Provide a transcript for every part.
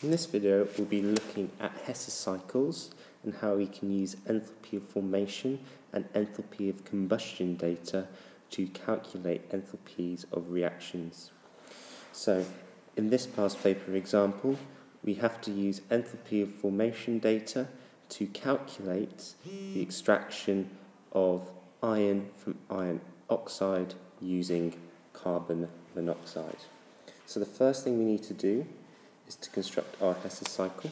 In this video, we'll be looking at Hess cycles and how we can use enthalpy of formation and enthalpy of combustion data to calculate enthalpies of reactions. So, in this past paper example, we have to use enthalpy of formation data to calculate the extraction of iron from iron oxide using carbon monoxide. So the first thing we need to do is to construct our Hess cycle,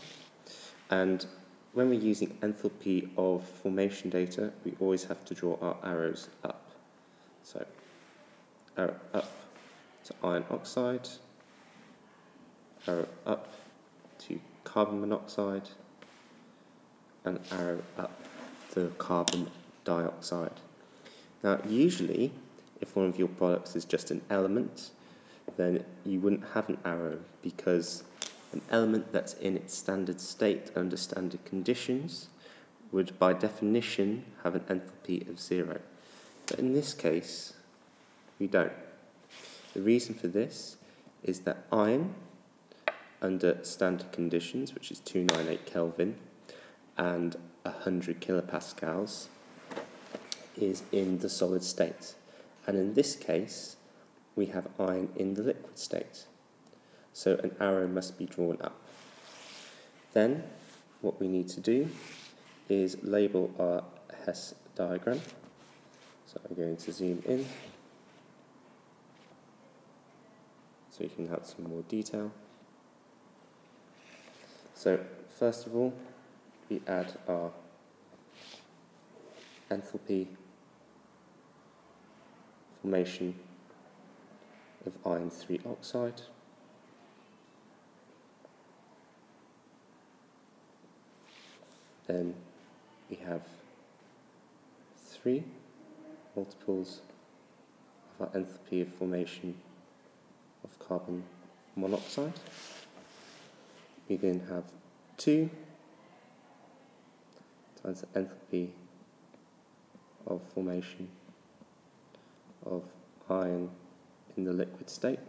and when we're using enthalpy of formation data, we always have to draw our arrows up. So arrow up to iron oxide, arrow up to carbon monoxide, and arrow up to carbon dioxide. Now usually, if one of your products is just an element, then you wouldn't have an arrow, because an element that's in its standard state under standard conditions would by definition have an enthalpy of 0. But in this case, we don't. The reason for this is that iron under standard conditions, which is 298 Kelvin and 100 kilopascals, is in the solid state. And in this case, we have iron in the liquid state. So an arrow must be drawn up. Then what we need to do is label our Hess diagram. So I'm going to zoom in so you can have some more detail. So first of all, we add our enthalpy formation of iron 3 oxide. Then we have 3 multiples of our enthalpy of formation of carbon monoxide. We then have 2 times the enthalpy of formation of iron in the liquid state.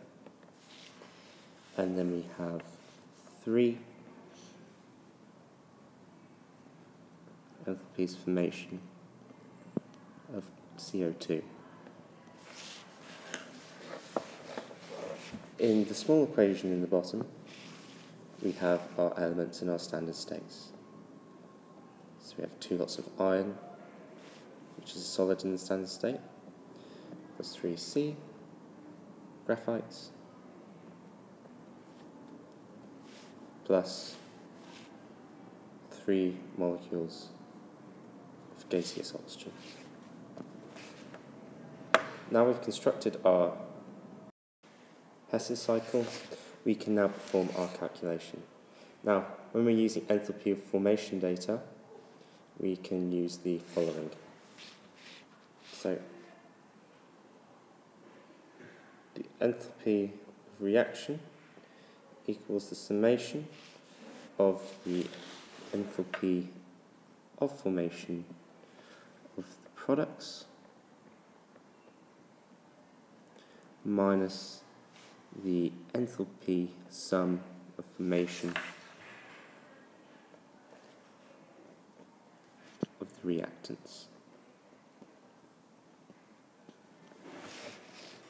And then we have 3 enthalpies of formation of CO2. In the small equation in the bottom, we have our elements in our standard states. So we have 2 lots of iron, which is a solid in the standard state, plus 3C, graphites, plus 3 molecules of gaseous oxygen. Now we've constructed our Hess cycle, we can now perform our calculation. Now, when we're using enthalpy of formation data, we can use the following. So, the enthalpy of reaction equals the summation of the enthalpy of formation of the products minus the enthalpy sum of formation of the reactants.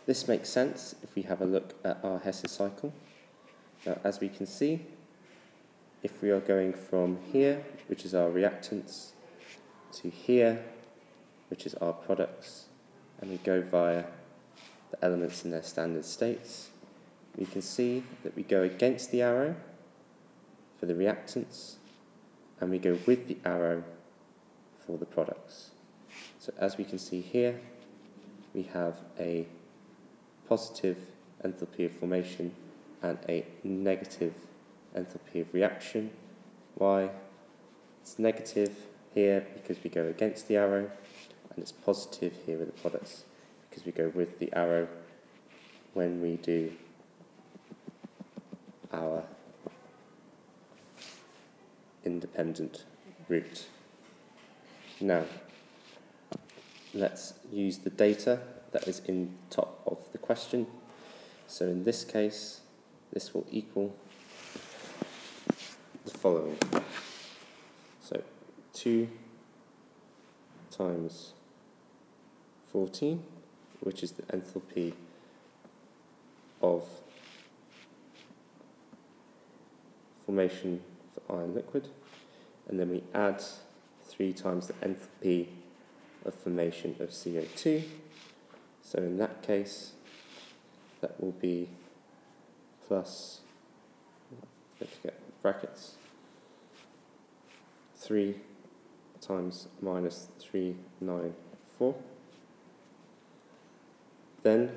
This makes sense if we have a look at our Hess cycle. Now, as we can see, if we are going from here, which is our reactants, to here, which is our products, and we go via the elements in their standard states, we can see that we go against the arrow for the reactants, and we go with the arrow for the products. So as we can see here, we have a positive enthalpy of formation and a negative enthalpy of reaction. Why? It's negative here because we go against the arrow, and it's positive here with the products because we go with the arrow when we do our independent route. Now, let's use the data that is in top of the question. So in this case, this will equal the following. So 2 times 14, which is the enthalpy of formation for iron liquid, and then we add 3 times the enthalpy of formation of CO2. So in that case, that will be plus, don't forget brackets, 3 times minus 394. Then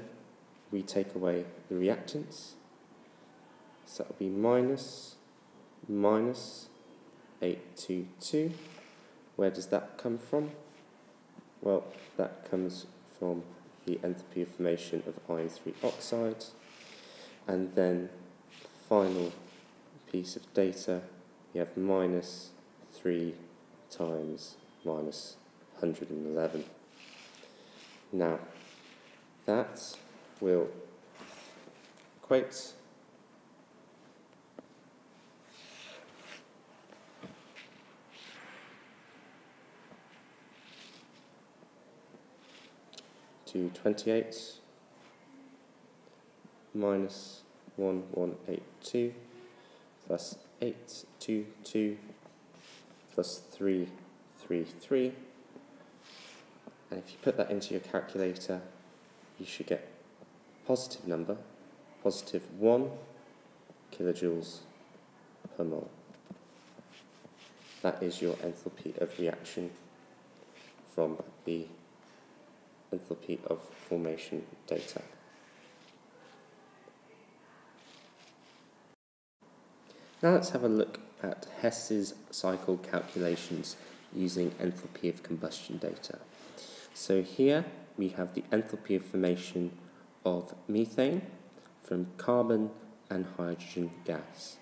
we take away the reactants, so that will be minus 822. Where does that come from? Well, that comes from the enthalpy of formation of iron 3 oxide. And then the final piece of data, we have minus 3 times minus 111. Now, that will equate to 28 minus 1182 plus 822 plus 333, and if you put that into your calculator, you should get a positive number, positive 1 kilojoules per mole. That is your enthalpy of reaction from the enthalpy of formation data. Now let's have a look at Hess's cycle calculations using enthalpy of combustion data. So here we have the enthalpy of formation of methane from carbon and hydrogen gas.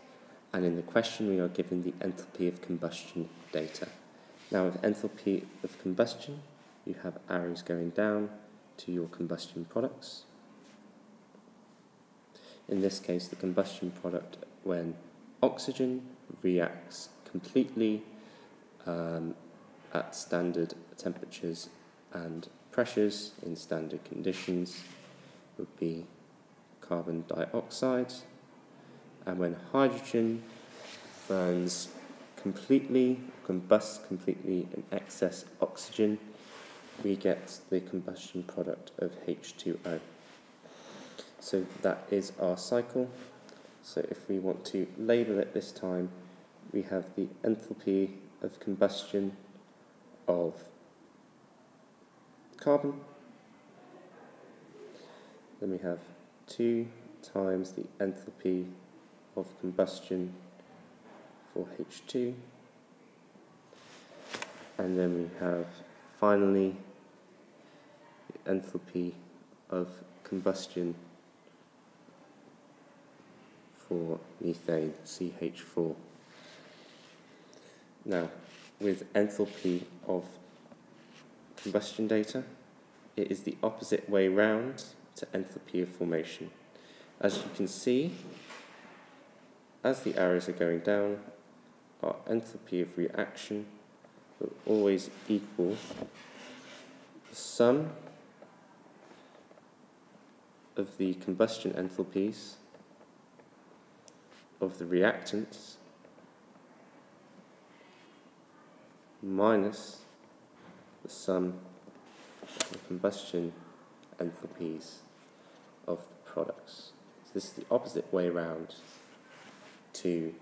And in the question we are given the enthalpy of combustion data. Now with enthalpy of combustion, you have arrows going down to your combustion products. In this case, the combustion product when oxygen reacts completely at standard temperatures and pressures in standard conditions would be carbon dioxide, and when hydrogen burns completely, combusts completely in excess oxygen, we get the combustion product of H2O. So that is our cycle. So if we want to label it this time, we have the enthalpy of combustion of carbon. Then we have 2 times the enthalpy of combustion for H2. And then we have finally the enthalpy of combustion for methane, CH4. Now, with enthalpy of combustion data, it is the opposite way round to enthalpy of formation. As you can see, as the arrows are going down, our enthalpy of reaction will always equal the sum of the combustion enthalpies of the reactants minus the sum of the combustion enthalpies of the products. So this is the opposite way round to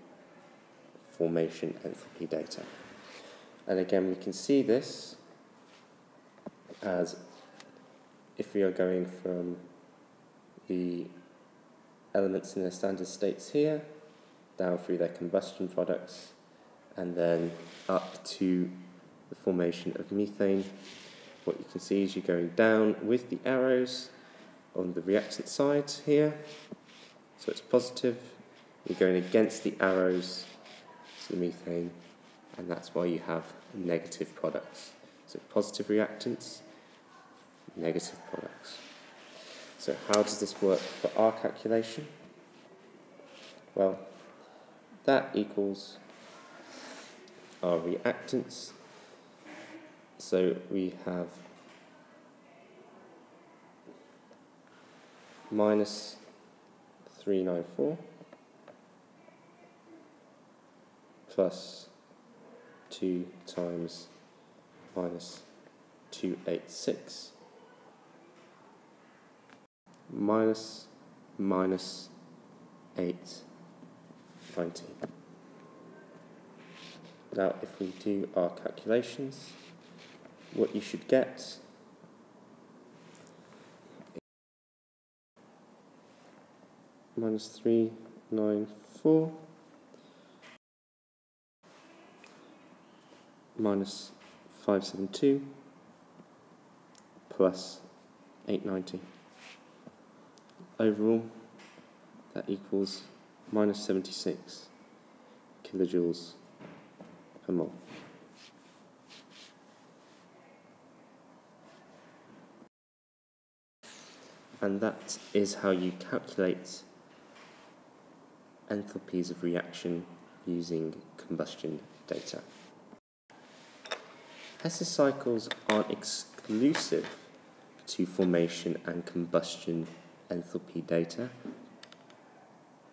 formation enthalpy data. And again, we can see this as if we are going from the elements in their standard states here, down through their combustion products, and then up to the formation of methane. What you can see is you're going down with the arrows on the reactant side here, so it's positive. You're going against the arrows to methane, and that's why you have negative products. So positive reactants, negative products. So how does this work for our calculation? Well, that equals our reactants. So we have minus 394 plus 2 times minus 286 minus 890. Now if we do our calculations, what you should get minus 394 minus 572 plus 890. Overall, that equals minus 76 kilojoules per mole. And that is how you calculate enthalpies of reaction using combustion data. Hess cycles aren't exclusive to formation and combustion enthalpy data,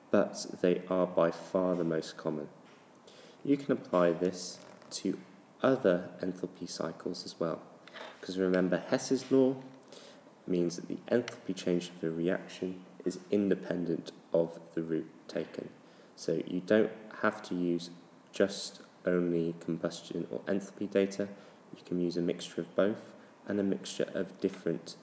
but they are by far the most common. You can apply this to other enthalpy cycles as well, because remember Hess's law means that the enthalpy change of the reaction is independent of the route taken. So you don't have to use just only combustion or enthalpy data. You can use a mixture of both and a mixture of different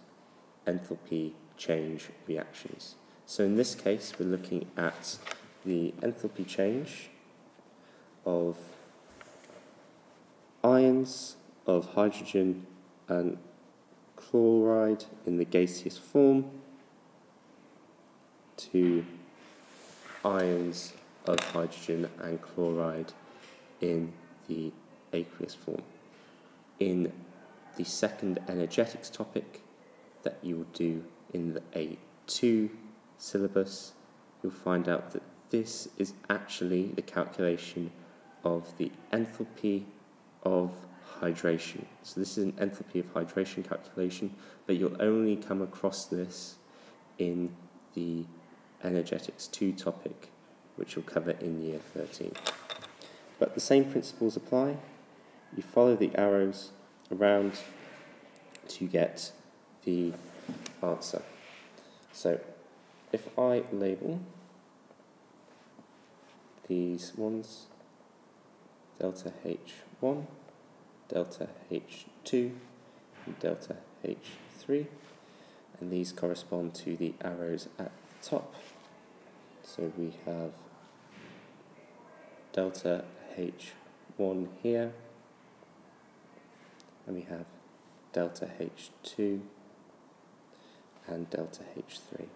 enthalpy change reactions. So in this case, we're looking at the enthalpy change of ions of hydrogen and chloride in the gaseous form to ions of hydrogen and chloride in the aqueous form. In the second energetics topic that you will do in the A2 syllabus, you'll find out that this is actually the calculation of the enthalpy of hydration. So this is an enthalpy of hydration calculation, but you'll only come across this in the energetics 2 topic, which you'll cover in year 13. But the same principles apply. You follow the arrows around to get the answer. So if I label these ones delta H1, delta H2, and delta H3, and these correspond to the arrows at the top. So we have delta H1 here, and we have delta H2 and delta H3.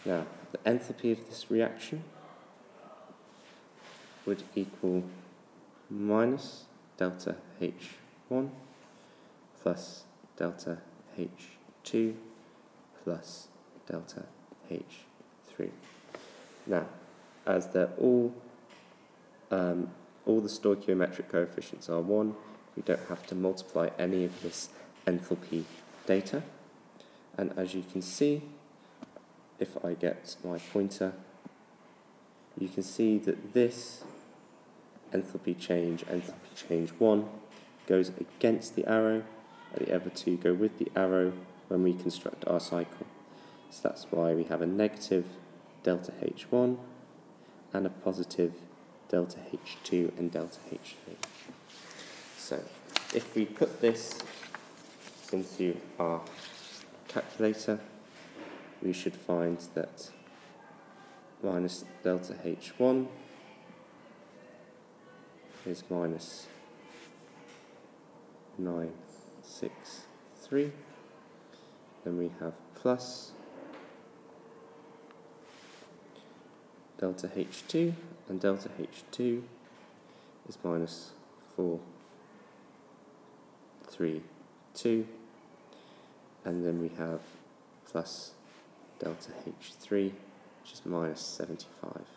Now, the enthalpy of this reaction would equal minus delta H1 plus delta H2 plus delta H3. Now, as they're all the stoichiometric coefficients are 1, we don't have to multiply any of this enthalpy data. And as you can see, if I get my pointer, you can see that this enthalpy change 1, goes against the arrow, and the other two go with the arrow when we construct our cycle. So that's why we have a negative delta H1 and a positive delta H2 and delta H3. So if we put this into our calculator, we should find that minus delta H1 is minus 963. Then we have plus delta H2, and delta H2 is minus 432, and then we have plus delta H3, which is minus 75.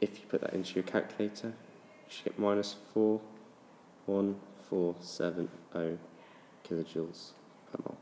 if you put that into your calculator, you should get minus 41470 kilojoules per mole.